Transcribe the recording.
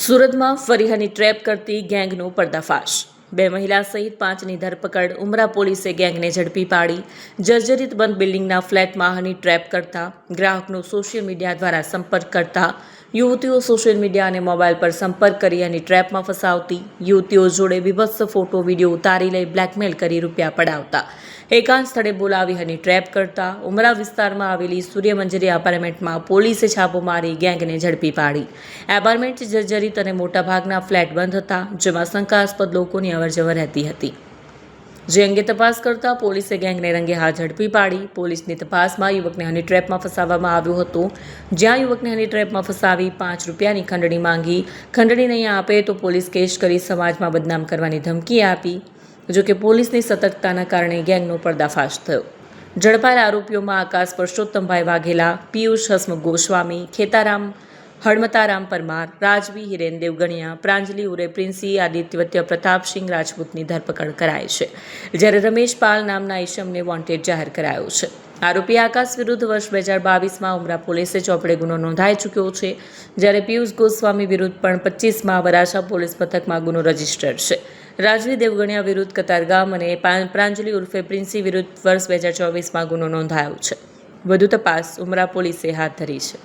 સુરતમાં ફરી હની ટ્રેપ કરતી ગેંગનો પર્દાફાશ। 2 મહિલા સહિત 5ની ધરપકડ। ઉમરા પોલીસે ગેંગને ઝડપી પાડી। જર્જરિત બંધ બિલ્ડિંગના ફ્લેટમાં હની ટ્રેપ કરતા ગ્રાહકનો સોશિયલ મીડિયા દ્વારા સંપર્ક કરતા યુવતીઓ સોશિયલ મીડિયા અને મોબાઈલ પર સંપર્ક કરી હની ટ્રેપમાં ફસાવતી, યુવતીઓ જોડે બીભત્સ ફોટો વિડીયો ઉતારી લઈ બ્લેકમેલ કરી રૂપિયા પડાવતા, એકાંત સ્થળે બોલાવી હની ટ્રેપ કરતા ઉમરા વિસ્તારમાં આવેલી સૂર્યમંજરી એપાર્ટમેન્ટમાં પોલીસે છાપો મારી ગેંગને ઝડપી પાડી। એપાર્ટમેન્ટ જર્જરિત અને મોટાભાગના ફ્લેટ બંધ હતા, જેમાં શંકાસ્પદ લોકોની અવરજવર રહેતી હતી, જે અંગે તપાસ કરતા પોલીસે ગેંગને રંગે હાથ ઝડપી પાડી। પોલીસની તપાસમાં યુવકને હની ટ્રેપમાં ફસાવવામાં આવ્યો હતો, જ્યાં યુવકને હની ટ્રેપમાં ફસાવી 5 રૂપિયાની ખંડણી માંગી। ખંડણી નહીં આપે તો પોલીસ કેસ કરી સમાજમાં બદનામ કરવાની ધમકી આપી। જોકે પોલીસની સતર્કતાના કારણે ગેંગનો પર્દાફાશ થયો। ઝડપાયેલા આરોપીઓમાં આકાશ પરસોત્તમભાઈ વાઘેલા, પિયુષ હસમુખ ગોસ્વામી, ખેતારામ હળમતારામ પરમાર, રાજવી હિરેન દેવગણિયા, પ્રાંજલિ ઉરે પ્રિન્સી, આદિત્ય પ્રતાપસિંહ રાજપૂતની ધરપકડ કરાઈ છે, જ્યારે રમેશ પાલ નામના ઈસમને વોન્ટેડ જાહેર કરાયો છે। આરોપી આકાશ વિરુદ્ધ વર્ષ 2022માં ઉમરા પોલીસે ચોપડે ગુનો નોંધાઈ ચૂક્યો છે, જ્યારે પિયુષ ગોસ્વામી વિરુદ્ધ પણ 25માં વરાછા પોલીસ મથકમાં ગુનો રજીસ્ટર્ડ છે। રાજવી દેવગણિયા વિરુદ્ધ કતારગામ અને પ્રાંજલિ ઉર્ફે પ્રિન્સી વિરુદ્ધ વર્ષ 2024માં ગુનો નોંધાયો છે। વધુ તપાસ ઉમરા પોલીસે હાથ ધરી છે।